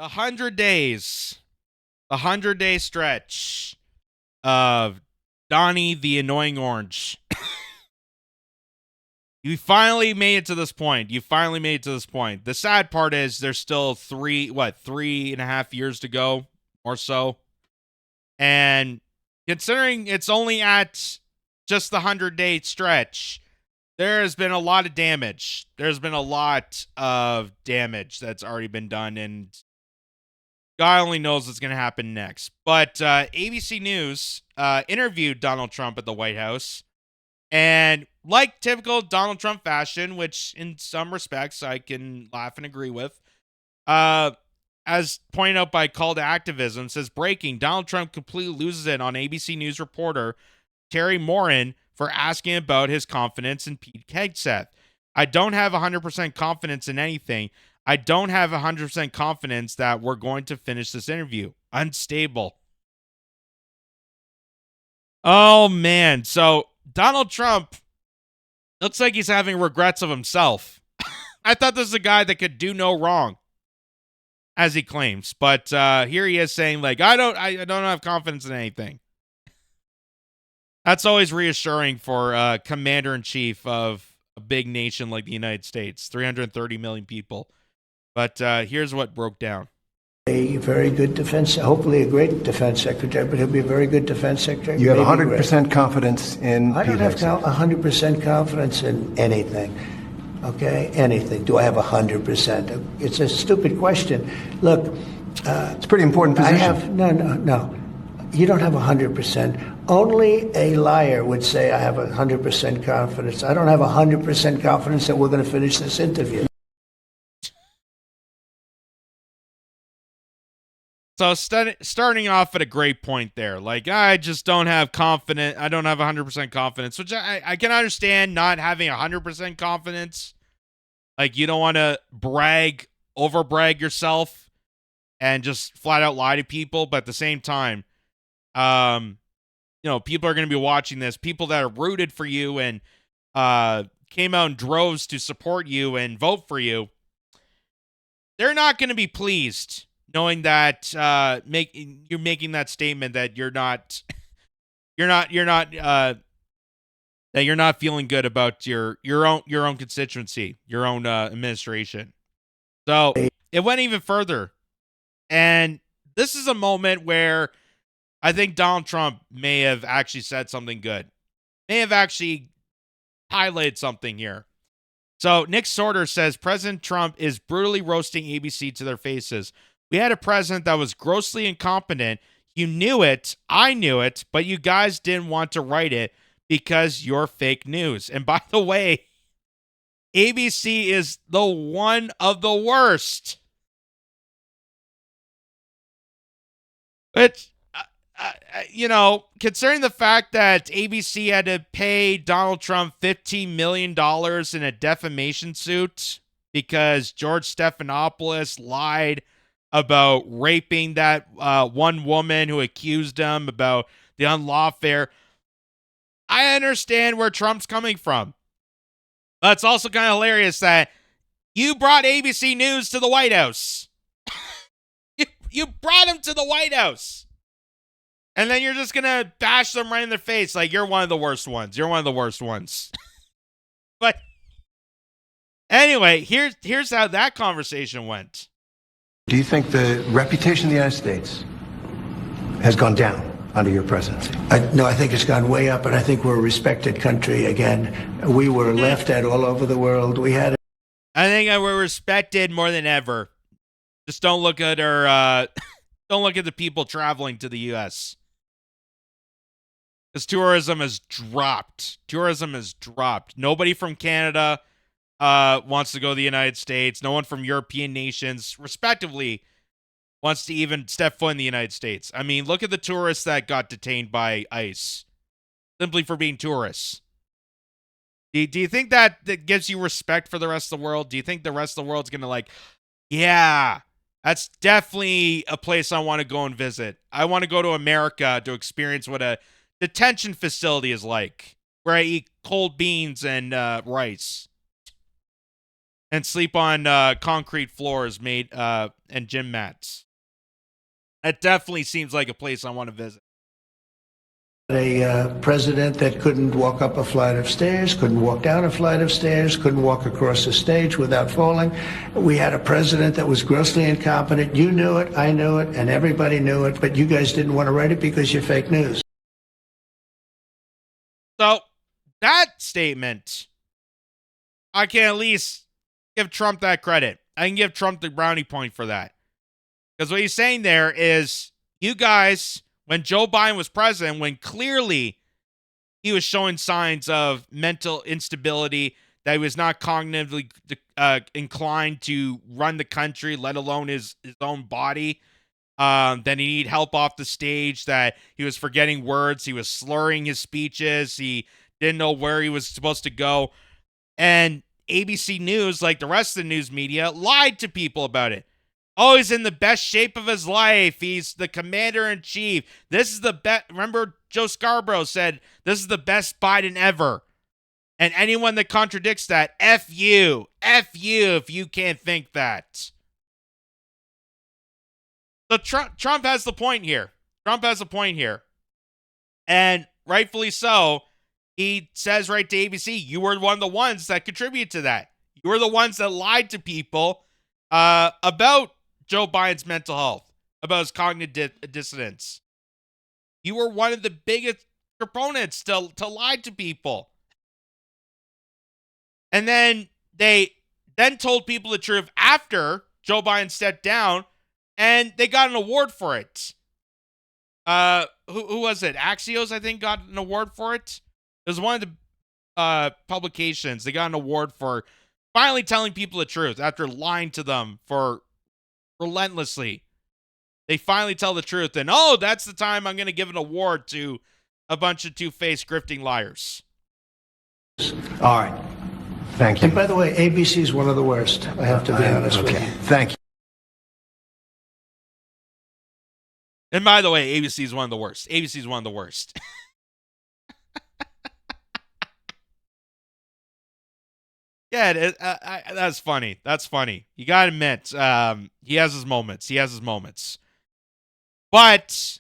100 days, the 100-day stretch of Donnie the Annoying Orange. You finally made it to this point. The sad part is there's still 3.5 years to go or so. And considering it's only at just the 100-day stretch, there has been a lot of damage. There's been a lot of damage that's already been done, and God only knows what's going to happen next. But ABC News interviewed Donald Trump at the White House. And like typical Donald Trump fashion, which in some respects I can laugh and agree with, as pointed out by Call to Activism, says breaking, Donald Trump completely loses it on ABC News reporter Terry Morin for asking about his confidence in Pete Hegseth. I don't have 100% confidence in anything. I don't have 100% confidence that we're going to finish this interview. Unstable. Oh, man. So Donald Trump looks like he's having regrets of himself. I thought this was a guy that could do no wrong, as he claims. But here he is saying, like, I don't have confidence in anything. That's always reassuring for commander-in-chief of a big nation like the United States, 330 million people. But here's what broke down. A very good defense, hopefully a great defense secretary, but he'll be a very good defense secretary. You have 100% confidence in I Pete don't have Hegseth. 100% confidence in anything. Okay, anything. Do I have 100%? It's a stupid question. Look, It's a pretty important I position. have no. You don't have 100%. Only a liar would say I have 100% confidence. I don't have 100% confidence that we're going to finish this interview. So starting off at a great point there. Like, I just don't have confidence. I don't have 100% confidence, which I can understand not having 100% confidence. Like, you don't want to overbrag yourself and just flat out lie to people. But at the same time, people are going to be watching this. People that are rooted for you and came out in droves to support you and vote for you, they're not going to be pleased knowing that you're making that statement that you're not feeling good about your own constituency, your own administration. So it went even further, and this is a moment where I think Donald Trump may have actually said something good, may have actually highlighted something here. So Nick Sorter says President Trump is brutally roasting ABC to their faces. We had a president that was grossly incompetent. You knew it. I knew it. But you guys didn't want to write it because you're fake news. And by the way, ABC is the one of the worst. But, considering the fact that ABC had to pay Donald Trump $15 million in a defamation suit because George Stephanopoulos lied about raping that one woman who accused him about the unlawful affair. I understand where Trump's coming from. But it's also kind of hilarious that you brought ABC News to the White House. you brought him to the White House. And then you're just going to bash them right in their face like you're one of the worst ones. You're one of the worst ones. But anyway, here's how that conversation went. Do you think the reputation of the United States has gone down under your presidency? No, I think it's gone way up, and I think we're a respected country again. We were laughed at all over the world. I think we're respected more than ever. Just don't look at don't look at the people traveling to the U.S. Because tourism has dropped. Nobody from Canada wants to go to the United States. No one from European nations, respectively, wants to even step foot in the United States. I mean, look at the tourists that got detained by ICE simply for being tourists. Do you think that gives you respect for the rest of the world? Do you think the rest of the world's going to yeah, that's definitely a place I want to go and visit. I want to go to America to experience what a detention facility is like, where I eat cold beans and rice. and sleep on concrete floors made and gym mats. That definitely seems like a place I want to visit. A president that couldn't walk up a flight of stairs, couldn't walk down a flight of stairs, couldn't walk across the stage without falling. We had a president that was grossly incompetent. You knew it, I knew it, and everybody knew it, but you guys didn't want to write it because you're fake news. So, that statement, I can at least give Trump that credit. I can give Trump the brownie point for that. Because what he's saying there is, you guys, when Joe Biden was president, when clearly he was showing signs of mental instability, that he was not cognitively inclined to run the country, let alone his own body, that he needed help off the stage, that he was forgetting words, he was slurring his speeches, he didn't know where he was supposed to go. And ABC News, like the rest of the news media, lied to people about it. Oh, he's in the best shape of his life. He's the commander-in-chief. This is the best. Remember, Joe Scarborough said, this is the best Biden ever. And anyone that contradicts that, F you. F you if you can't think that. So Trump has the point here. Trump has a point here. And rightfully so, he says right to ABC, you were one of the ones that contributed to that. You were the ones that lied to people about Joe Biden's mental health, about his cognitive dissonance. You were one of the biggest proponents to lie to people. And then they told people the truth after Joe Biden stepped down, and they got an award for it. Who was it? Axios, I think, got an award for it. It was one of the publications. They got an award for finally telling people the truth after lying to them for relentlessly. They finally tell the truth, and oh, that's the time I'm going to give an award to a bunch of two-faced grifting liars. All right. Thank you. And by the way, ABC is one of the worst. I have to be honest with you. Thank you. And by the way, ABC is one of the worst. ABC is one of the worst. Yeah, that's funny. That's funny. You got to admit, he has his moments. He has his moments. But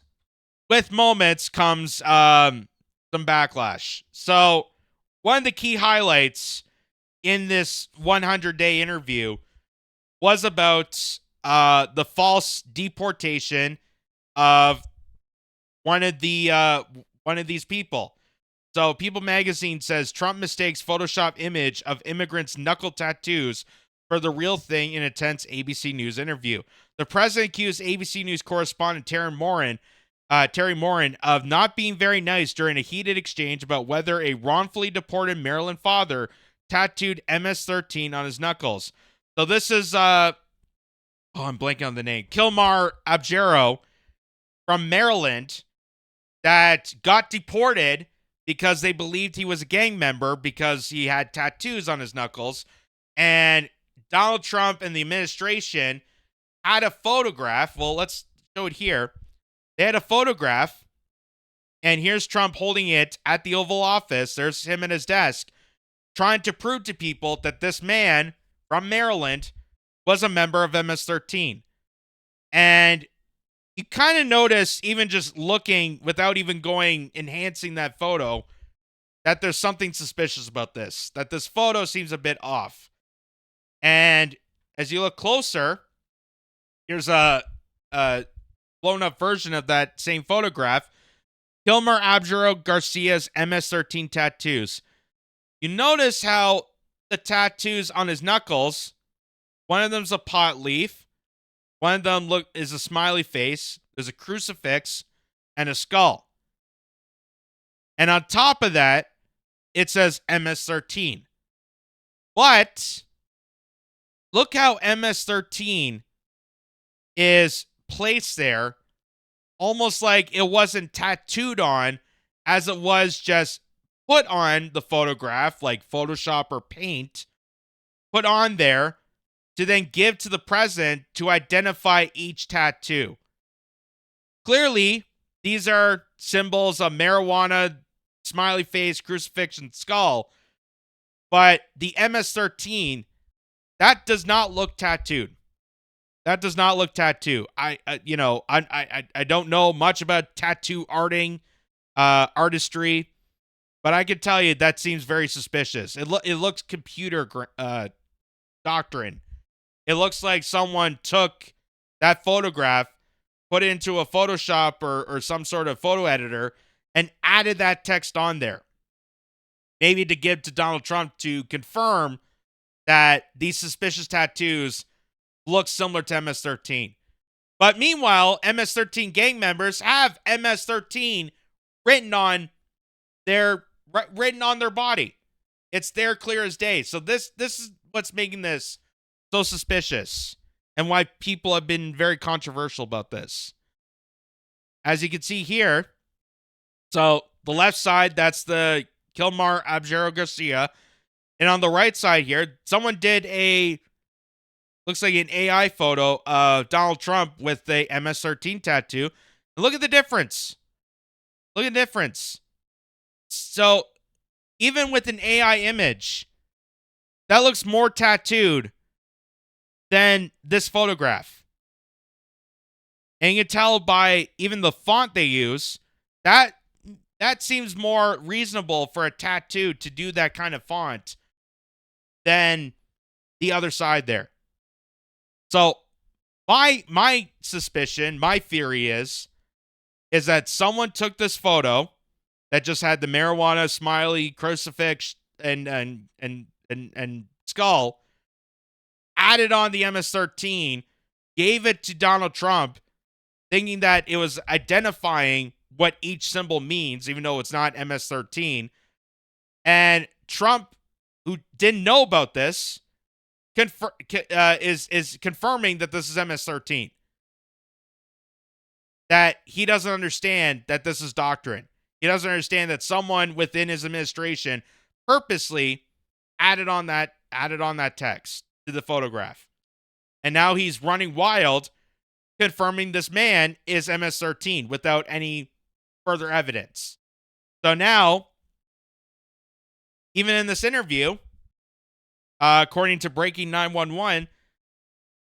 with moments comes some backlash. So one of the key highlights in this 100-day interview was about the false deportation of one of these people. So People Magazine says Trump mistakes Photoshop image of immigrants' knuckle tattoos for the real thing in a tense ABC News interview. The president accused ABC News correspondent Terry Morin of not being very nice during a heated exchange about whether a wrongfully deported Maryland father tattooed MS-13 on his knuckles. So this is I'm blanking on the name. Kilmar Abjero from Maryland that got deported because they believed he was a gang member because he had tattoos on his knuckles. And Donald Trump and the administration had a photograph. Well, let's show it here. They had a photograph, and here's Trump holding it at the Oval Office. There's him at his desk, trying to prove to people that this man from Maryland was a member of MS-13. And you kind of notice, even just looking without even enhancing that photo, that there's something suspicious about this, that this photo seems a bit off. And as you look closer, here's a blown up version of that same photograph. Kilmer Abjuro Garcia's MS-13 tattoos. You notice how the tattoos on his knuckles, one of them's a pot leaf, one of them is a smiley face, there's a crucifix, and a skull. And on top of that, it says MS-13. But look how MS-13 is placed there, almost like it wasn't tattooed on, as it was just put on the photograph, like Photoshop or paint, put on there to then give to the president to identify each tattoo. Clearly, these are symbols of marijuana, smiley face, crucifix, and skull. But the MS-13, That does not look tattooed. That does not look tattoo. I don't know much about tattoo artistry, but I can tell you that seems very suspicious. It looks computer doctrine. It looks like someone took that photograph, put it into a Photoshop or some sort of photo editor, and added that text on there. Maybe to give to Donald Trump to confirm that these suspicious tattoos look similar to MS-13. But meanwhile, MS-13 gang members have MS-13 written on their body. It's there clear as day. So this is what's making this so suspicious and why people have been very controversial about this. As you can see here, so the left side, that's the Kilmar Abjero Garcia. And on the right side here, someone did looks like an AI photo of Donald Trump with a MS-13 tattoo. And look at the difference. Look at the difference. So even with an AI image, that looks more tattooed than this photograph. And you can tell by even the font they use, that seems more reasonable for a tattoo to do that kind of font than the other side there. So my suspicion, my theory is that someone took this photo that just had the marijuana smiley crucifix and skull, added on the MS-13, gave it to Donald Trump, thinking that it was identifying what each symbol means, even though it's not MS-13. And Trump, who didn't know about this, is confirming that this is MS-13. That he doesn't understand that this is doctrine. He doesn't understand that someone within his administration purposely added on that text to the photograph. And now he's running wild, confirming this man is MS-13 without any further evidence. So now, even in this interview, according to Breaking 911,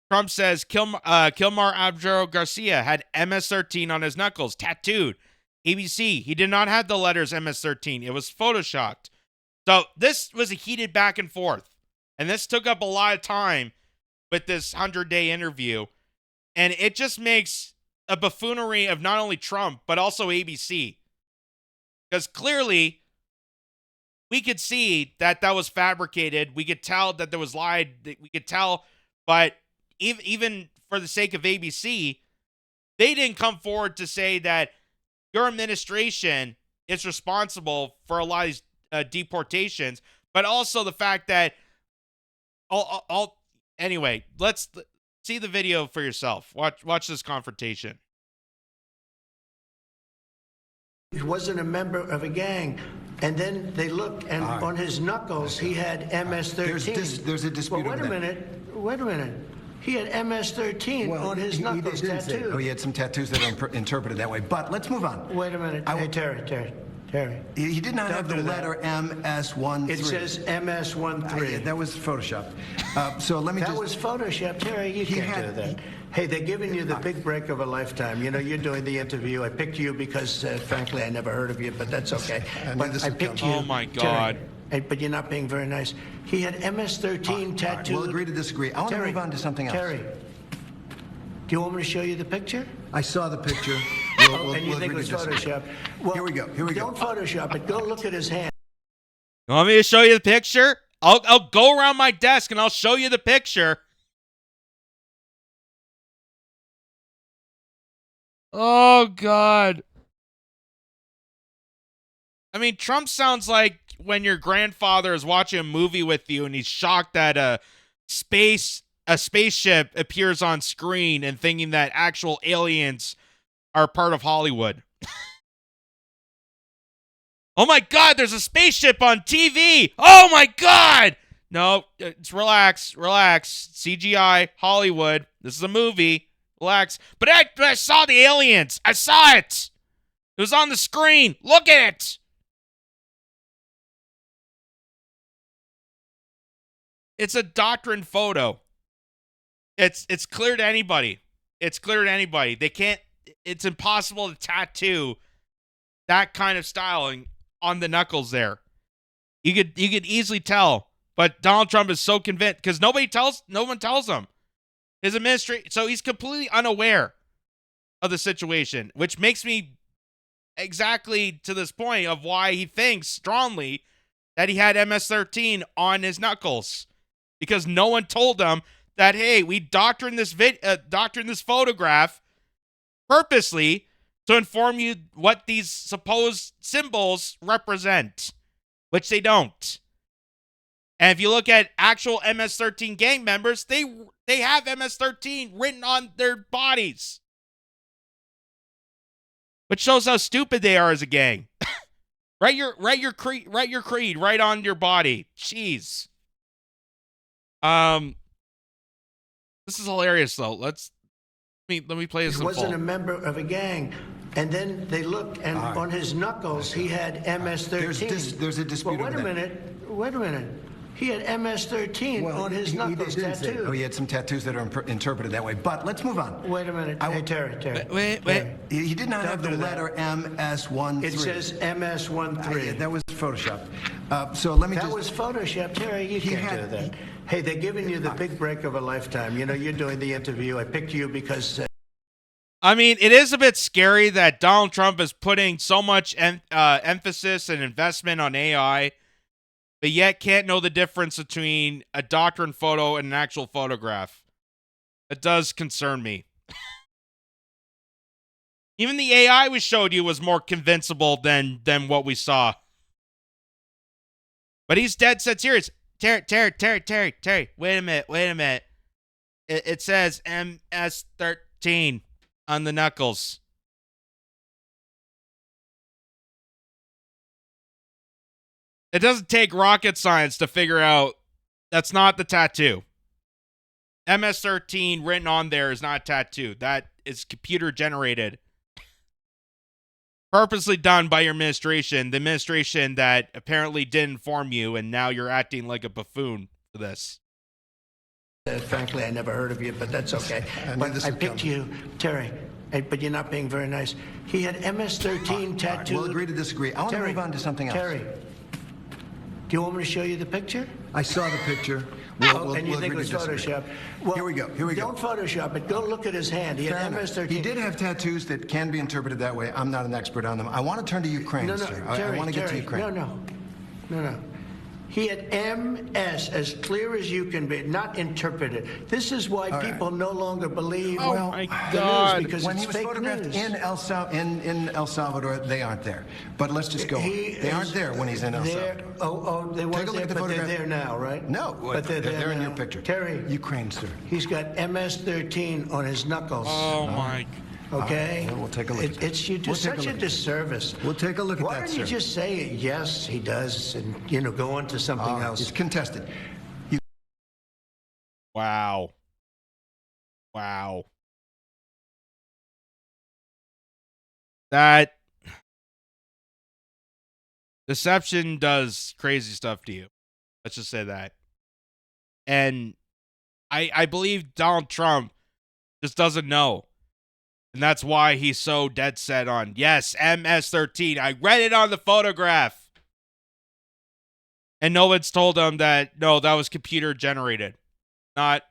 Trump says Kilmar Abjero Garcia had MS-13 on his knuckles, tattooed. ABC, he did not have the letters MS-13. It was photoshopped. So this was a heated back and forth. And this took up a lot of time with this 100-day interview. And it just makes a buffoonery of not only Trump, but also ABC. Because clearly, we could see that was fabricated. We could tell that there was lied. We could tell, but even for the sake of ABC, they didn't come forward to say that your administration is responsible for a lot of these deportations, but also the fact that anyway, let's see the video for yourself. Watch this confrontation. He wasn't a member of a gang. And then they looked, and on his knuckles, he had MS-13. There's a dispute Wait a minute. He had MS-13 on his knuckles tattooed. He had some tattoos that are interpreted that way. But let's move on. Wait a minute. Hey, Terry. He did not have the letter MS-13. It says MS-13. That was photoshopped. So let me That was photoshopped. Terry, you can't do that. Hey, they're giving you the big break of a lifetime. You know, you're doing the interview. I picked you because, frankly, I never heard of you, but that's okay. I picked you. Oh, my God. Terry, but you're not being very nice. He had MS-13 tattooed. We'll agree to disagree. I want to move on to something else. Terry, do you want me to show you the picture? I saw the picture. And you think it was Photoshopped? Well, here we go. Don't Photoshop it. Go look at his hand. You want me to show you the picture? I'll go around my desk and I'll show you the picture. Oh, God. I mean, Trump sounds like when your grandfather is watching a movie with you and he's shocked that a spaceship appears on screen and thinking that actual aliens are part of Hollywood. Oh my God, there's a spaceship on TV. Oh my God. No, it's relax. CGI, Hollywood. This is a movie. Relax. But I saw the aliens. I saw it. It was on the screen. Look at it. It's a doctrine photo. It's clear to anybody. It's clear to anybody. They can't. It's impossible to tattoo that kind of styling on the knuckles there. You could easily tell, but Donald Trump is so convinced because no one tells him. His administration, so he's completely unaware of the situation, which makes me exactly to this point of why he thinks strongly that he had MS-13 on his knuckles, because no one told him that, hey, we doctored this photograph purposely to inform you what these supposed symbols represent, which they don't. And if you look at actual MS-13 gang members, they have MS-13 written on their bodies, which shows how stupid they are as a gang. write your creed right on your body. Jeez. This is hilarious though. Let me play this. He wasn't a member of a gang. And then they looked, and on his knuckles, he had MS-13. There's a dispute Well, wait a minute. He had MS-13 on his knuckles tattooed. Oh, he had some tattoos that are interpreted that way. But let's move on. Wait a minute. Hey, Terry. Wait. He did not have the letter MS-13. It says MS-13. That was Photoshopped. So let me That was Photoshopped. Terry, you can't do that. Hey, they're giving you the big break of a lifetime. You know, you're doing the interview. I picked you because... I mean, it is a bit scary that Donald Trump is putting so much emphasis and investment on AI, but yet can't know the difference between a doctrine photo and an actual photograph. It does concern me. Even the AI we showed you was more convincible than what we saw. But he's dead set serious. Terry, wait a minute. It says MS-13 on the knuckles. It doesn't take rocket science to figure out that's not the tattoo. MS-13 written on there is not a tattoo. That is computer generated. Purposely done by your administration. The administration that apparently didn't inform you, and now you're acting like a buffoon for this. Frankly, I never heard of you, but that's okay. But I picked you, Terry. But you're not being very nice. He had MS-13 tattooed. We'll agree to disagree. I want to move on to something else. Terry, do you want me to show you the picture? I saw the picture. And you think it was Photoshop? Well, here we go. Don't Photoshop it. Go look at his hand. He had MS-13. He did have tattoos that can be interpreted that way. I'm not an expert on them. I want to turn to Ukraine, sir. Terry, I want to get to Ukraine. No. He had MS as clear as you can be, not interpreted. This is why people no longer believe. Oh my God! Because when it's he was fake photographed news. in El Salvador, they aren't there. But let's just go on. They aren't there when he's in El Salvador. They weren't there, but they're there now, right? No, but they're there in now. your picture. Terry, Ukraine, sir. He's got MS-13 on his knuckles. Oh my. Okay? We'll take a look at that. You do such a disservice. We'll take a look at that, Why don't you sir. just say, yes, he does, and, go on to something else? It's contested. Wow. That deception does crazy stuff to you. Let's just say that. And I believe Donald Trump just doesn't know. And that's why he's so dead set on, yes, MS-13. I read it on the photograph. And no one's told him that, no, that was computer generated. Not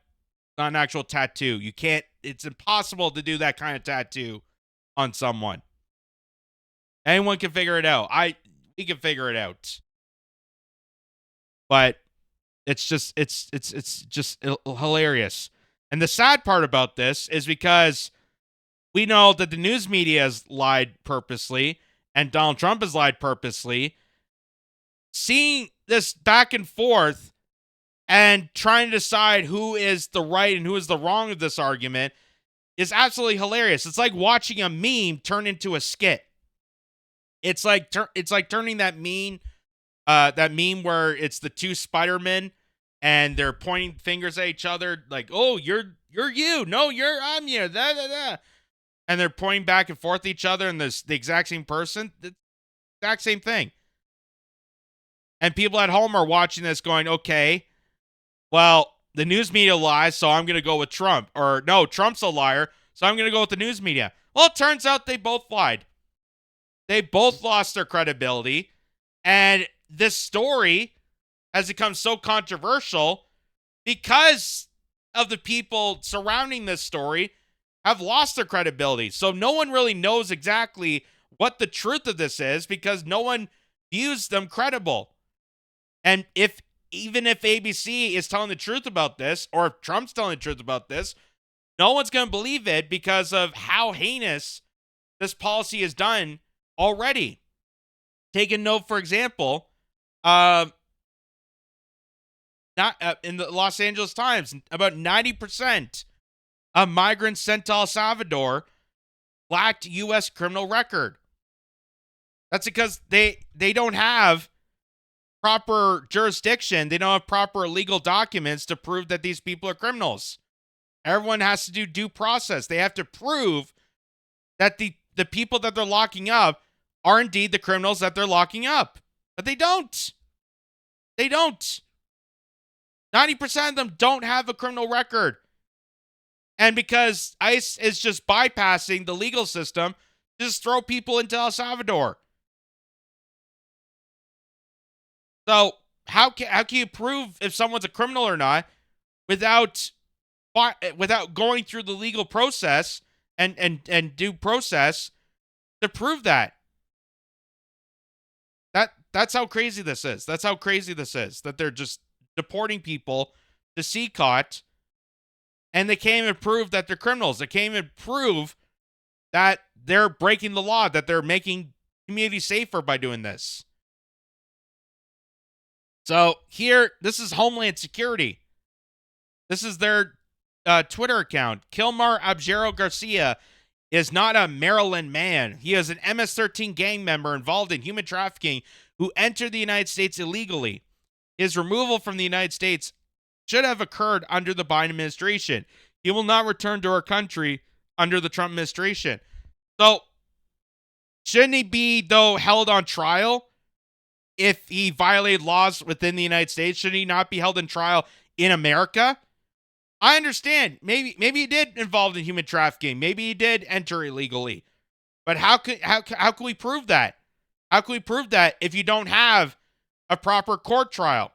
an actual tattoo. You can't, it's impossible to do that kind of tattoo on someone. Anyone can figure it out. We can figure it out. But it's just hilarious. And the sad part about this is because we know that the news media has lied purposely and Donald Trump has lied purposely. Seeing this back and forth and trying to decide who is the right and who is the wrong of this argument is absolutely hilarious. It's like watching a meme turn into a skit. It's like turning that meme where it's the two Spider-Men and they're pointing fingers at each other like, oh, you're you. No, I'm you. Da, da, da. And they're pointing back and forth at each other and the exact same person. The exact same thing. And people at home are watching this going, okay, well, the news media lies, so I'm going to go with Trump. Or, no, Trump's a liar, so I'm going to go with the news media. Well, it turns out they both lied. They both lost their credibility. And this story has become so controversial because of the people surrounding this story have lost their credibility. So no one really knows exactly what the truth of this is because no one views them credible. And even if ABC is telling the truth about this, or if Trump's telling the truth about this, no one's going to believe it because of how heinous this policy is done already. Take a note, for example, not in the Los Angeles Times, about 90% of migrants sent to El Salvador lacked U.S. criminal record. That's because they don't have proper jurisdiction. They don't have proper legal documents to prove that these people are criminals. Everyone has to do due process. They have to prove that the people that they're locking up are indeed the criminals that they're locking up. But they don't. They don't. 90% of them don't have a criminal record. And because ICE is just bypassing the legal system, just throw people into El Salvador. So how can you prove if someone's a criminal or not without going through the legal process and due process to prove that? That's how crazy this is. That's how crazy this is, that they're just deporting people to CCOT, and they can't even prove that they're criminals. They can't even prove that they're breaking the law, that they're making communities safer by doing this. So here, this is Homeland Security. This is their Twitter account. Kilmar Abjero Garcia is not a Maryland man. He is an MS-13 gang member involved in human trafficking who entered the United States illegally. His removal from the United States should have occurred under the Biden administration. He will not return to our country under the Trump administration. So, shouldn't he be, though, held on trial if he violated laws within the United States? Should he not be held in trial in America? I understand. Maybe he did involved in human trafficking. Maybe he did enter illegally. But how can we prove that? How can we prove that if you don't have a proper court trial?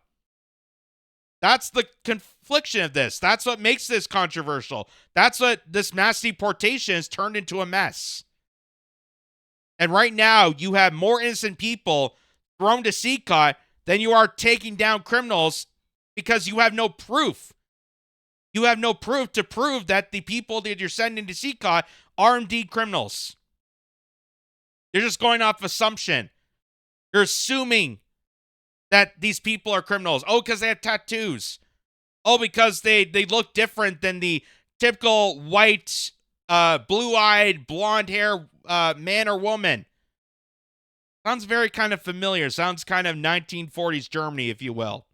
That's the confliction of this. That's what makes this controversial. That's what this mass deportation has turned into a mess. And right now, you have more innocent people thrown to CCOT than you are taking down criminals because you have no proof. You have no proof to prove that the people that you're sending to CCOT are indeed criminals. You're just going off assumption. You're assuming that these people are criminals. Oh, because they have tattoos. Oh, because they look different than the typical white, blue-eyed, blonde hair man or woman. Sounds very kind of familiar. Sounds kind of 1940s Germany, if you will.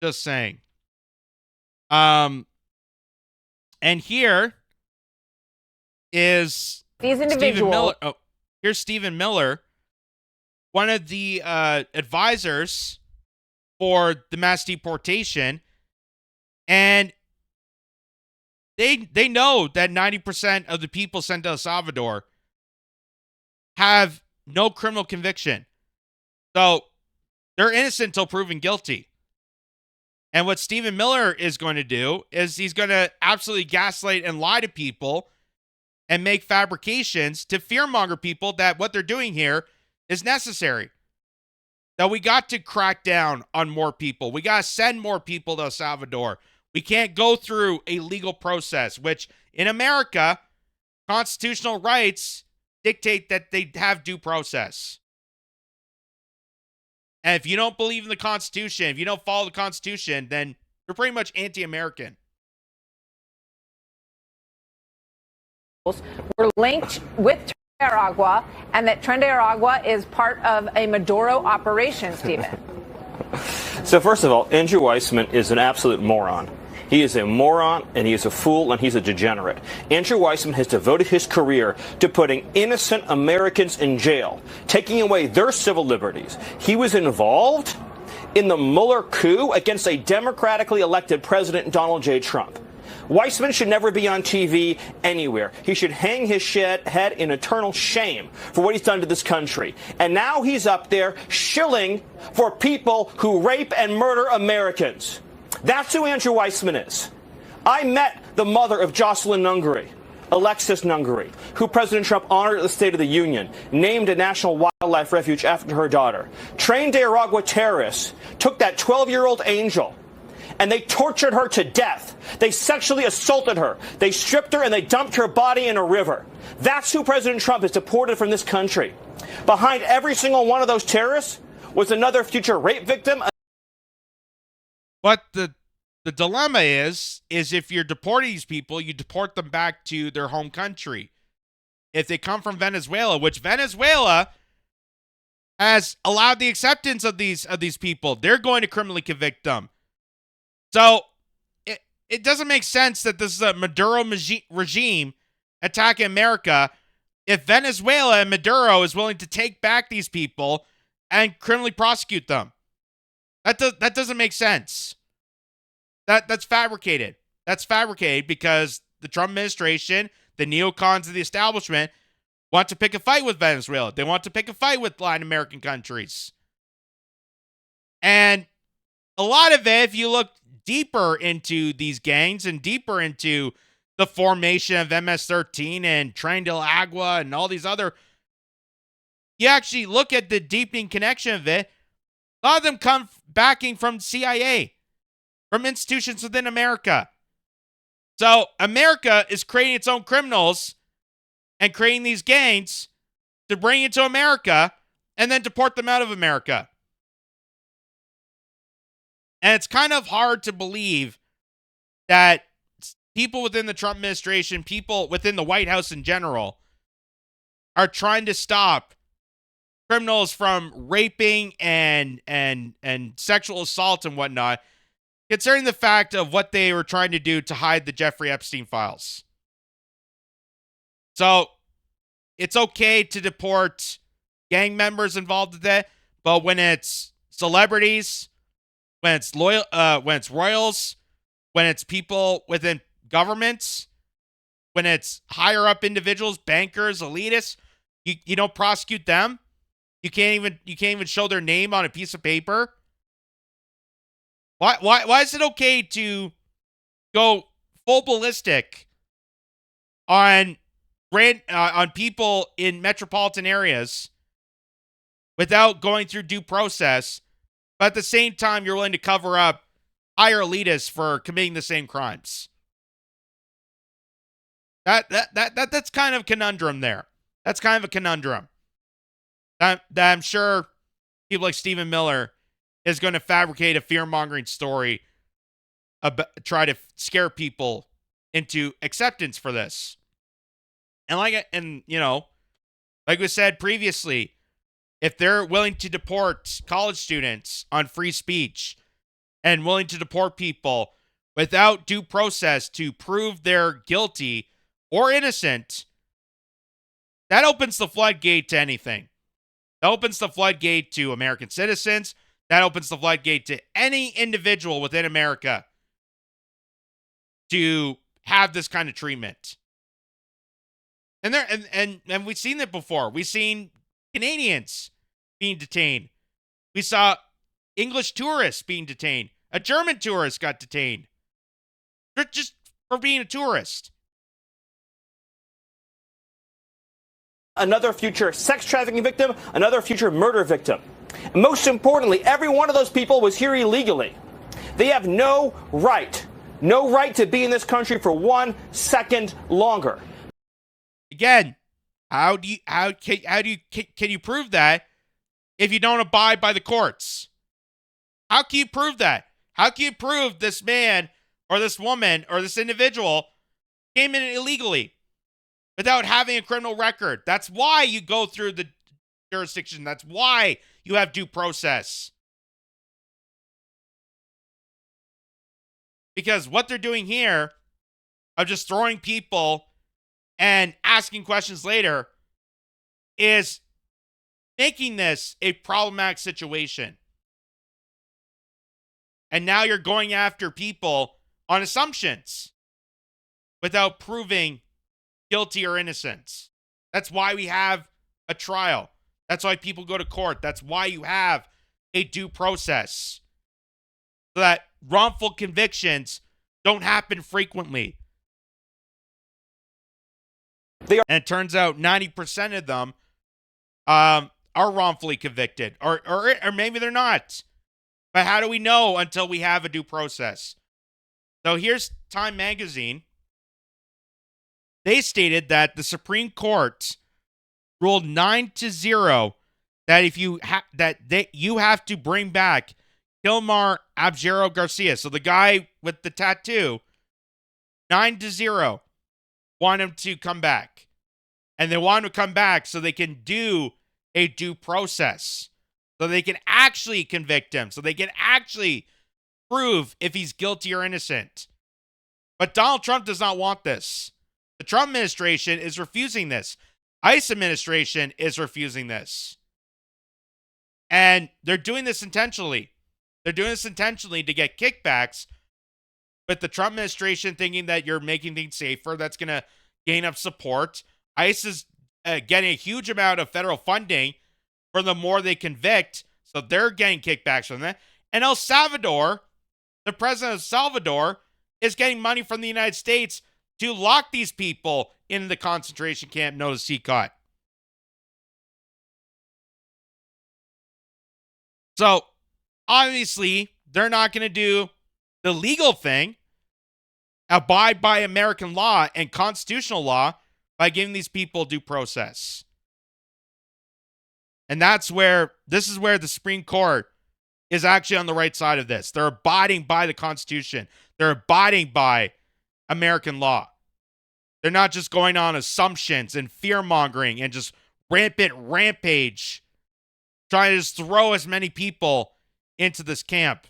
Just saying. And here is these individuals. Stephen Miller. Oh, here's Stephen Miller, one of the advisors for the mass deportation, and they know that 90% of the people sent to El Salvador have no criminal conviction. So they're innocent until proven guilty. And what Stephen Miller is going to do is he's going to absolutely gaslight and lie to people and make fabrications to fearmonger people that what they're doing here is necessary. That we got to crack down on more people. We got to send more people to El Salvador. We can't go through a legal process, which in America, constitutional rights dictate that they have due process. And if you don't believe in the Constitution, if you don't follow the Constitution, then you're pretty much anti-American. Were linked with Tren de Aragua, and that Tren de Aragua is part of a Maduro operation, Stephen. So first of all, Andrew Weissman is an absolute moron. He is a moron, and he is a fool, and he's a degenerate. Andrew Weissman has devoted his career to putting innocent Americans in jail, taking away their civil liberties. He was involved in the Mueller coup against a democratically elected President Donald J. Trump. Weissman should never be on TV anywhere. He should hang his head in eternal shame for what he's done to this country. And now he's up there shilling for people who rape and murder Americans. That's who Andrew Weissman is. I met the mother of Jocelyn Nungary, Alexis Nungary, who President Trump honored at the State of the Union, named a national wildlife refuge after her daughter. Trained Nicaragua terrorists took that 12-year-old angel and they tortured her to death. They sexually assaulted her. They stripped her and they dumped her body in a river. That's who President Trump has deported from this country. Behind every single one of those terrorists was another future rape victim. But the dilemma is if you're deporting these people, you deport them back to their home country. If they come from Venezuela, which Venezuela has allowed the acceptance of these people, they're going to criminally convict them. So it doesn't make sense that this is a Maduro regime attacking America if Venezuela and Maduro is willing to take back these people and criminally prosecute them. That doesn't make sense. That's fabricated. That's fabricated because the Trump administration, the neocons of the establishment, want to pick a fight with Venezuela. They want to pick a fight with Latin American countries. And a lot of it, if you look deeper into these gangs and deeper into the formation of MS-13 and Tren de Agua and all these other, you actually look at the deepening connection of it. A lot of them come backing from CIA, from institutions within America. So America is creating its own criminals and creating these gangs to bring into America and then deport them out of America. And it's kind of hard to believe that people within the Trump administration, people within the White House in general, are trying to stop criminals from raping and sexual assault and whatnot, considering the fact of what they were trying to do to hide the Jeffrey Epstein files. So it's okay to deport gang members involved with that, but when it's celebrities, when it's royals, when it's people within governments, when it's higher up individuals, bankers, elitists, you don't prosecute them. You can't even show their name on a piece of paper. Why is it okay to go full ballistic on people in metropolitan areas without going through due process, but at the same time you're willing to cover up higher elitists for committing the same crimes? That's kind of a conundrum there. That's kind of a conundrum that I'm sure people like Stephen Miller is going to fabricate a fear-mongering story try to scare people into acceptance for this. And like we said previously, if they're willing to deport college students on free speech and willing to deport people without due process to prove they're guilty or innocent, that opens the floodgate to anything. That opens the floodgate to American citizens. That opens the floodgate to any individual within America to have this kind of treatment. And we've seen it before. We've seen Canadians being detained. We saw English tourists being detained. A German tourist got detained just for being a tourist. Another future sex trafficking victim, another future murder victim. And most importantly, every one of those people was here illegally. They have no right to be in this country for 1 second longer. Again, can you prove that if you don't abide by the courts? How can you prove that? How can you prove this man or this woman or this individual came in illegally without having a criminal record? That's why you go through the jurisdiction. That's why you have due process. Because what they're doing here of just throwing people and asking questions later is making this a problematic situation. And now you're going after people on assumptions without proving guilty or innocence. That's why we have a trial. That's why people go to court. That's why you have a due process. So that wrongful convictions don't happen frequently. And it turns out 90% of them are wrongfully convicted. Or maybe they're not. But how do we know until we have a due process? So here's Time Magazine. They stated that the Supreme Court ruled 9-0 that if you you have to bring back Gilmar Abjero Garcia. So the guy with the tattoo, 9-0, want him to come back. And they want him to come back so they can do a due process. So they can actually convict him. So they can actually prove if he's guilty or innocent. But Donald Trump does not want this. The Trump administration is refusing this. ICE administration is refusing this. And they're doing this intentionally. They're doing this intentionally to get kickbacks, with the Trump administration thinking that you're making things safer. That's going to gain up support. ICE is getting a huge amount of federal funding for the more they convict, so they're getting kickbacks from that. And El Salvador, the president of Salvador, is getting money from the United States to lock these people in the concentration camp known as CCOT. So, obviously, they're not going to do the legal thing, abide by American law and constitutional law by giving these people due process. And this is where the Supreme Court is actually on the right side of this. They're abiding by the Constitution. They're abiding by American law. They're not just going on assumptions and fear-mongering and just rampage, trying to just throw as many people into this camp.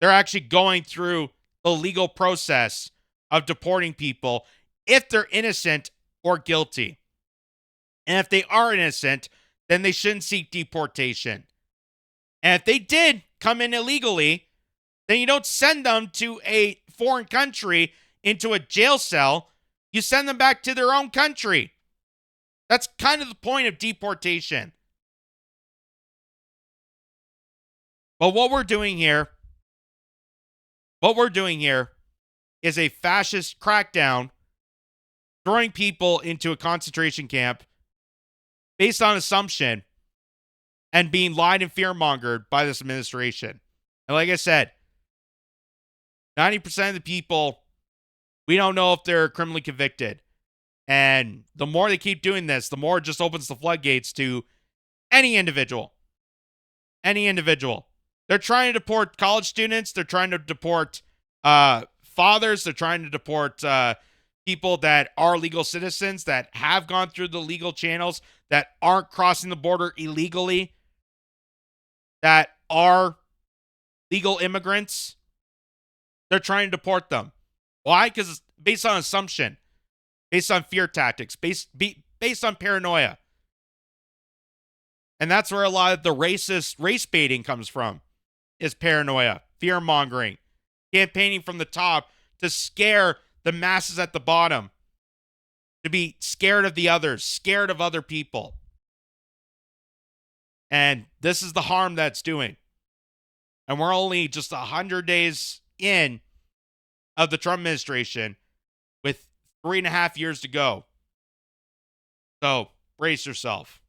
They're actually going through the legal process of deporting people if they're innocent or guilty. And if they are innocent, then they shouldn't seek deportation. And if they did come in illegally, then you don't send them to a foreign country into a jail cell. You send them back to their own country. That's kind of the point of deportation. But what we're doing here is a fascist crackdown, throwing people into a concentration camp based on assumption and being lied and fear-mongered by this administration. And like I said, 90% of the people, we don't know if they're criminally convicted. And the more they keep doing this, the more it just opens the floodgates to any individual. Any individual. They're trying to deport college students. They're trying to deport fathers. They're trying to deport people that are legal citizens, that have gone through the legal channels, that aren't crossing the border illegally, that are legal immigrants. They're trying to deport them. Why? Because it's based on assumption, based on fear tactics, based on paranoia. And that's where a lot of the race baiting comes from, is paranoia, fear-mongering, campaigning from the top to scare the masses at the bottom, to be scared of the others, scared of other people. And this is the harm that's doing. And we're only just 100 days in of the Trump administration with 3.5 years to go. So brace yourself.